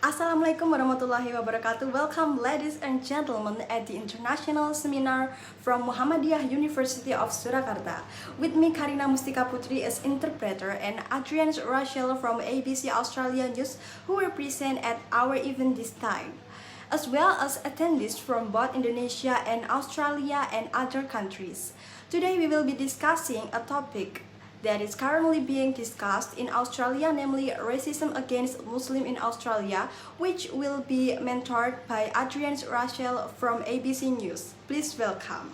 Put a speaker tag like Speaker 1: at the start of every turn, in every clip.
Speaker 1: Assalamualaikum warahmatullahi wabarakatuh. Welcome ladies and gentlemen at the international seminar from Muhammadiyah University of Surakarta. With me Karina Mustika Putri as interpreter and Adrian Rachel from ABC Australia News who were present at our event this time, as well as attendees from both Indonesia and Australia and other countries. Today we will be discussing a topic that is currently being discussed in Australia, namely racism against Muslim in Australia, which will be mentored by Adrian Rachel from ABC News. Please welcome.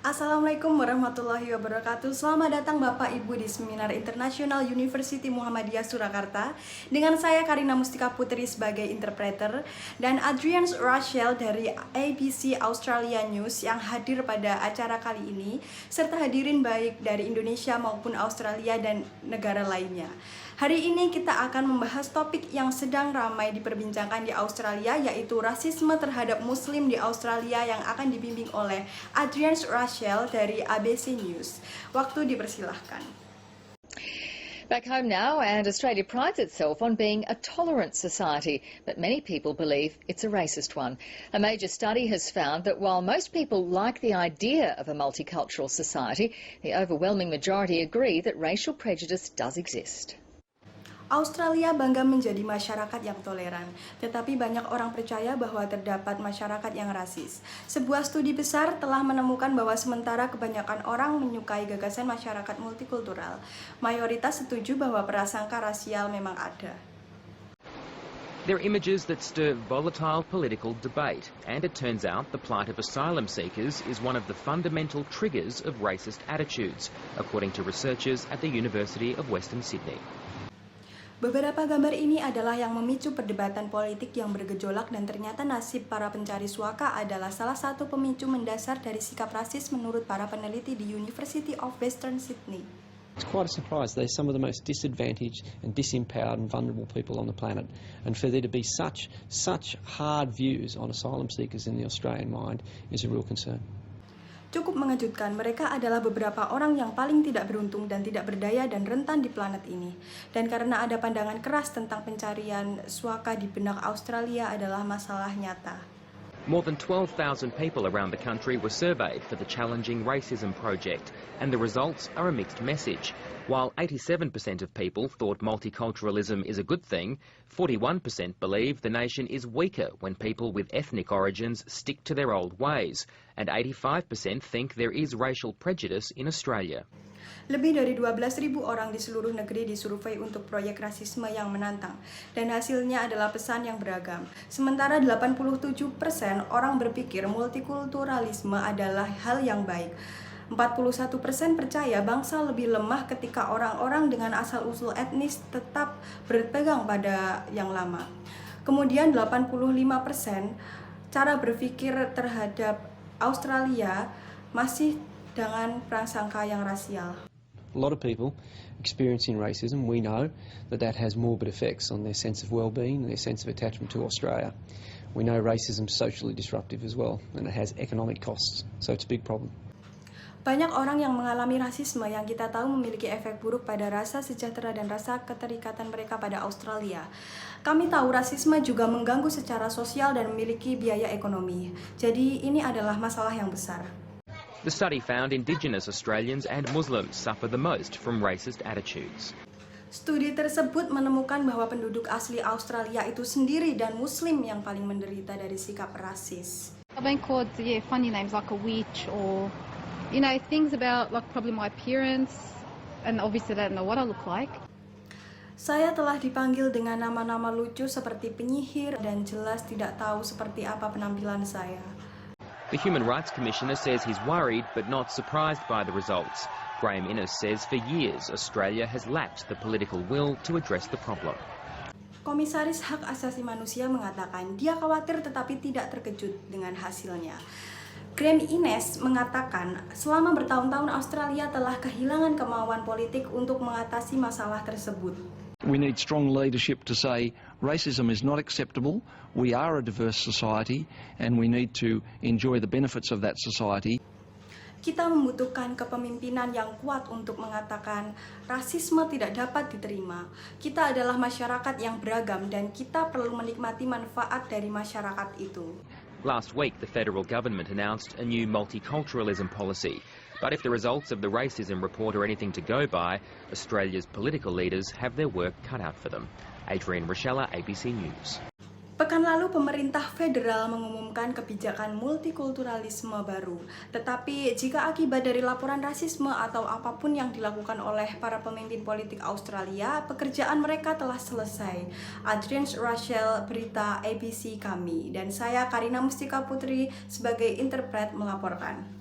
Speaker 1: Assalamualaikum warahmatullahi wabarakatuh. Selamat datang Bapak Ibu di Seminar Internasional University Muhammadiyah Surakarta. Dengan saya Karina Mustika Putri sebagai interpreter dan Adrian Rachel dari ABC Australia News yang hadir pada acara kali ini, serta hadirin baik dari Indonesia maupun Australia dan negara lainnya. Hari ini kita akan membahas topik yang sedang ramai diperbincangkan di Australia, yaitu rasisme terhadap Muslim di Australia yang akan dibimbing oleh Adrian Rachel dari ABC News. Waktu dipersilahkan.
Speaker 2: Back home now, and Australia prides itself on being a tolerant society, but many people believe it's a racist one. A major study has found that while most people like the idea of a multicultural society, the overwhelming majority agree that racial prejudice does exist.
Speaker 1: Australia bangga menjadi masyarakat yang toleran, tetapi banyak orang percaya bahwa terdapat masyarakat yang rasis. Sebuah studi besar telah menemukan bahwa sementara kebanyakan orang menyukai gagasan masyarakat multikultural, mayoritas setuju bahwa prasangka rasial memang ada.
Speaker 3: They're images that stir volatile political debate, and it turns out the plight of asylum seekers is one of the fundamental triggers of racist attitudes, according to researchers at the University of Western Sydney.
Speaker 1: Beberapa gambar ini adalah yang memicu perdebatan politik yang bergejolak, dan ternyata nasib para pencari suaka adalah salah satu pemicu mendasar dari sikap rasis menurut para peneliti di University of Western Sydney.
Speaker 4: It's quite a surprise. They're some of the most disadvantaged and disempowered and vulnerable people on the planet. And for there to be such hard views on asylum seekers in the Australian mind is a real concern.
Speaker 1: Cukup mengejutkan, mereka adalah beberapa orang yang paling tidak beruntung dan tidak berdaya dan rentan di planet ini. Dan karena ada pandangan keras tentang pencarian suaka di benak Australia adalah masalah nyata.
Speaker 3: More than 12,000 people around the country were surveyed for the Challenging Racism project, and the results are a mixed message. While 87% of people thought multiculturalism is a good thing, 41% believe the nation is weaker when people with ethnic origins stick to their old ways, and 85% think there is racial prejudice in Australia.
Speaker 1: Lebih dari 12.000 orang di seluruh negeri disurvei untuk proyek rasisme yang menantang, dan hasilnya adalah pesan yang beragam. Sementara 87% orang berpikir multikulturalisme adalah hal yang baik. 41% percaya bangsa lebih lemah ketika orang-orang dengan asal-usul etnis tetap berpegang pada yang lama. Kemudian 85% cara berpikir terhadap Australia masih dengan prasangka yang rasial.
Speaker 4: A lot of people experiencing racism, we know that has morbid effects on their sense of well-being and their sense of attachment to Australia. We know racism is socially disruptive as well, and it has economic costs, so it's a big problem.
Speaker 1: Banyak orang yang mengalami rasisme yang kita tahu memiliki efek buruk pada rasa sejahtera dan rasa keterikatan mereka pada Australia. Kami tahu rasisme juga mengganggu secara sosial dan memiliki biaya ekonomi. Jadi ini adalah masalah yang besar.
Speaker 3: The study found Indigenous Australians and Muslims suffer the most from racist attitudes.
Speaker 1: Studi tersebut menemukan bahwa penduduk asli Australia itu sendiri dan Muslim yang paling menderita dari sikap rasis.
Speaker 5: I've been called funny names like a witch, or things about like probably my appearance, and obviously they don't know what I look like.
Speaker 1: Saya telah dipanggil dengan nama-nama lucu seperti penyihir dan jelas tidak tahu seperti apa penampilan saya.
Speaker 3: The Human Rights Commissioner says he's worried but not surprised by the results. Graham Innes says for years Australia has lacked the political will to address the problem.
Speaker 1: Komisaris Hak Asasi Manusia mengatakan dia khawatir tetapi tidak terkejut dengan hasilnya. Graham Innes mengatakan selama bertahun-tahun Australia telah kehilangan kemauan politik untuk mengatasi masalah tersebut.
Speaker 6: We need strong leadership to say racism is not acceptable, we are a diverse society, and we need to enjoy the benefits of that society.
Speaker 1: Kita membutuhkan kepemimpinan yang kuat untuk mengatakan rasisme tidak dapat diterima. Kita adalah masyarakat yang beragam dan kita perlu menikmati manfaat dari masyarakat itu.
Speaker 3: Last week, the federal government announced a new multiculturalism policy. But if the results of the racism report are anything to go by, Australia's political leaders have their work cut out for them. Adrian Rochella, ABC News.
Speaker 1: Pekan lalu, pemerintah federal mengumumkan kebijakan multikulturalisme baru. Tetapi jika akibat dari laporan rasisme atau apapun yang dilakukan oleh para pemimpin politik Australia, pekerjaan mereka telah selesai. Adrian Rachel, berita ABC kami. Dan saya Karina Mustika Putri sebagai interpret melaporkan.